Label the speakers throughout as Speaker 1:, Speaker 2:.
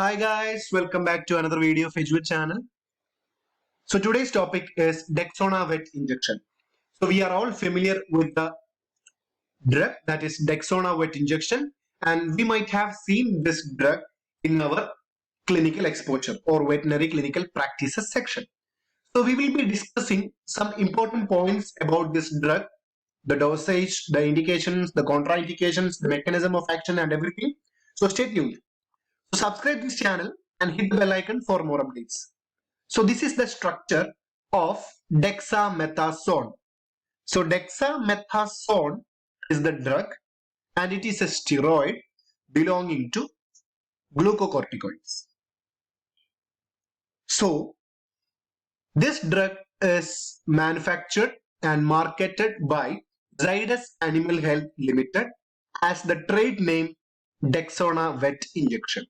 Speaker 1: Hi guys, welcome back to another video of Educate channel. So today's topic is Dexona wet injection. So we are all familiar with the drug that is Dexona wet injection, and we might have seen this drug in our clinical exposure or veterinary clinical practices section. So we will be discussing some important points about this drug, the dosage, the indications, the contraindications, the mechanism of action and everything. So stay tuned. So subscribe this channel and hit the bell icon for more updates. So this is the structure of dexamethasone. So dexamethasone is the drug and it is a steroid belonging to glucocorticoids. So this drug is manufactured and marketed by Zydus Animal Health Limited as the trade name Dexona wet injection.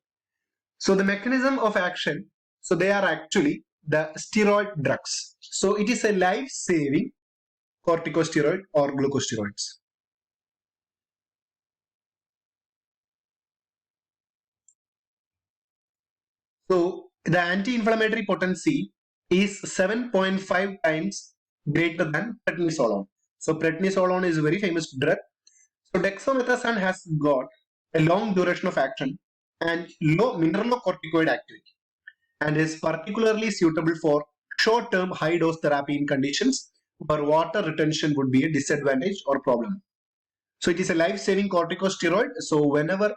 Speaker 1: So the mechanism of action, so they are actually the steroid drugs. So it is a life-saving corticosteroid or glucosteroids. So the anti-inflammatory potency is 7.5 times greater than prednisolone. So prednisolone is a very famous drug. So dexamethasone has got a long duration of action and low mineralocorticoid activity, and is particularly suitable for short-term high-dose therapy in conditions where water retention would be a disadvantage or problem. So it is a life-saving corticosteroid. So whenever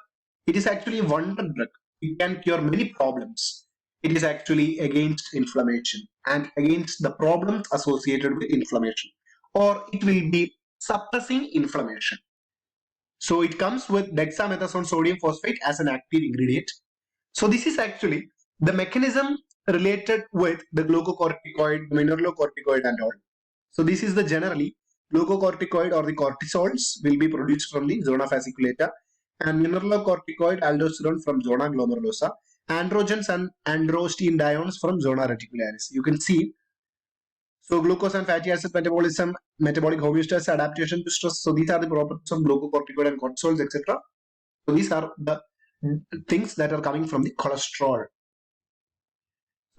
Speaker 1: it is actually a wonder drug, it can cure many problems. It is actually against inflammation and against the problems associated with inflammation, or it will be suppressing inflammation. So it comes with dexamethasone sodium phosphate as an active ingredient. So this is actually the mechanism related with the glucocorticoid, mineralocorticoid and all. So this is the generally glucocorticoid or the cortisols will be produced from the zona fasciculata, and mineralocorticoid aldosterone from zona glomerulosa, androgens and androstenediones from zona reticularis. You can see, so glucose and fatty acid metabolism, metabolic homeostasis, adaptation to stress. So these are the properties of glucocorticoid and cortisols, etc. So these are the things that are coming from the cholesterol.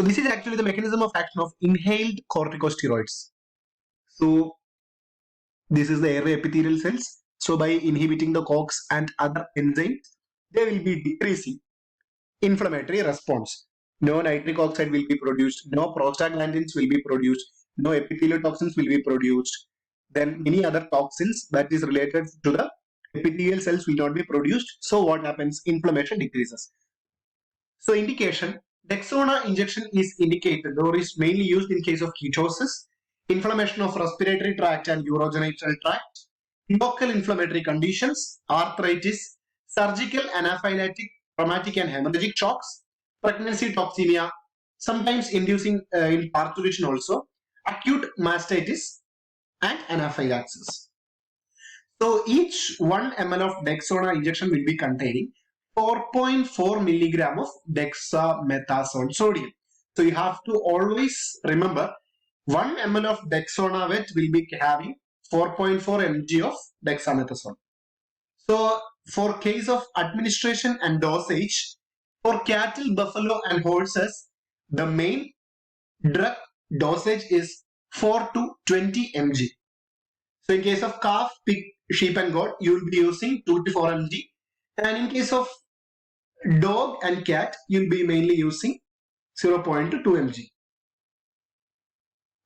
Speaker 1: So this is actually the mechanism of action of inhaled corticosteroids. So this is the airway epithelial cells. So by inhibiting the COX and other enzymes, they will be decreasing inflammatory response. No nitric oxide will be produced, no prostaglandins will be produced, no epitheliotoxins will be produced. Then many other toxins that is related to the epithelial cells will not be produced. So what happens? Inflammation decreases. So indication, Dexona injection is indicated or is mainly used in case of ketosis, inflammation of respiratory tract and urogenital tract, local inflammatory conditions, arthritis, surgical anaphylactic, traumatic and hemorrhagic shocks, pregnancy toxemia, sometimes inducing in parturition also, acute mastitis and anaphylaxis. So each 1 ml of Dexona injection will be containing 4.4 milligram of dexamethasone sodium. So you have to always remember 1 ml of Dexona wet will be having 4.4 mg of dexamethasone. So for case of administration and dosage, for cattle, buffalo and horses, the main drug dosage is 4 to 20 mg. So in case of calf, pig, sheep and goat, you will be using 2 to 4 mg. And in case of dog and cat, you will be mainly using 0.2 mg.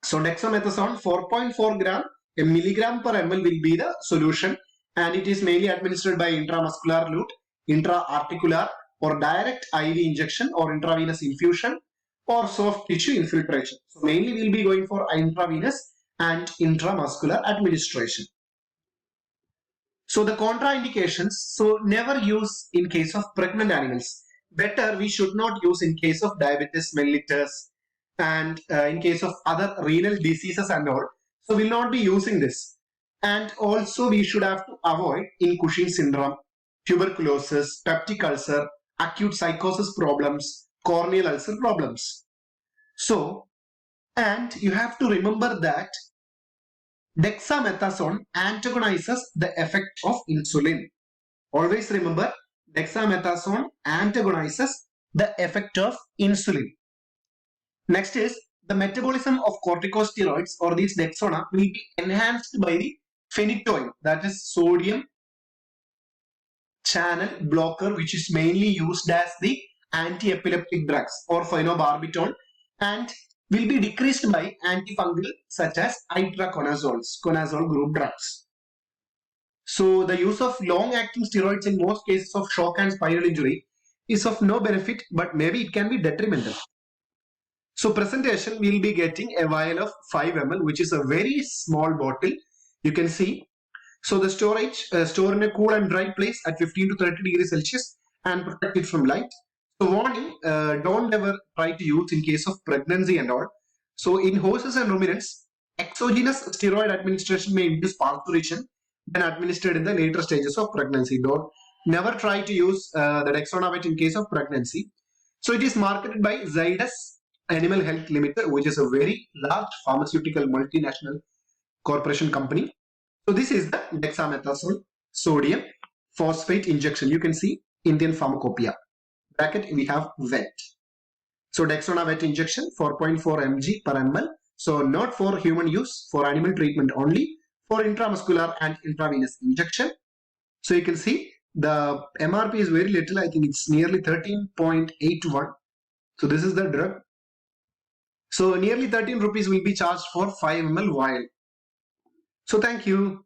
Speaker 1: So dexamethasone 4.4 gram, a milligram per ml will be the solution, and it is mainly administered by intramuscular route, intra-articular or direct IV injection or intravenous infusion or soft tissue infiltration. So mainly we will be going for intravenous and intramuscular administration. So the contraindications, so never use in case of pregnant animals. Better we should not use in case of diabetes mellitus and in case of other renal diseases and all. So we'll not be using this. And also we should have to avoid in Cushing syndrome, tuberculosis, peptic ulcer, acute psychosis problems, corneal ulcer problems. So, and you have to remember that dexamethasone antagonizes the effect of insulin. Always remember, dexamethasone antagonizes the effect of insulin. Next is the metabolism of corticosteroids or these Dexona will be enhanced by the phenytoin, that is sodium channel blocker, which is mainly used as the anti-epileptic drugs or phenobarbital, and will be decreased by antifungal such as itraconazoles, conazole group drugs. So the use of long-acting steroids in most cases of shock and spinal injury is of no benefit, but maybe it can be detrimental. So presentation, we will be getting a vial of 5 ml, which is a very small bottle. You can see. So the storage, store in a cool and dry place at 15 to 30 degrees Celsius and protect it from light. So warning, don't ever try to use in case of pregnancy and all. So in horses and ruminants, exogenous steroid administration may induce parturition when administered in the later stages of pregnancy. Don't never try to use the Dexona in case of pregnancy. So it is marketed by Zydus Animal Health Limited, which is a very large pharmaceutical multinational corporation company. So this is the Dexamethasone sodium phosphate injection. You can see Indian Pharmacopoeia. Bracket we have vet. So Dexona vet injection 4.4 mg per ml. So not for human use, for animal treatment only, for intramuscular and intravenous injection. So you can see the MRP is very little. I think it's nearly 13.81. So this is the drug. So nearly 13 rupees will be charged for 5 ml vial. So thank you.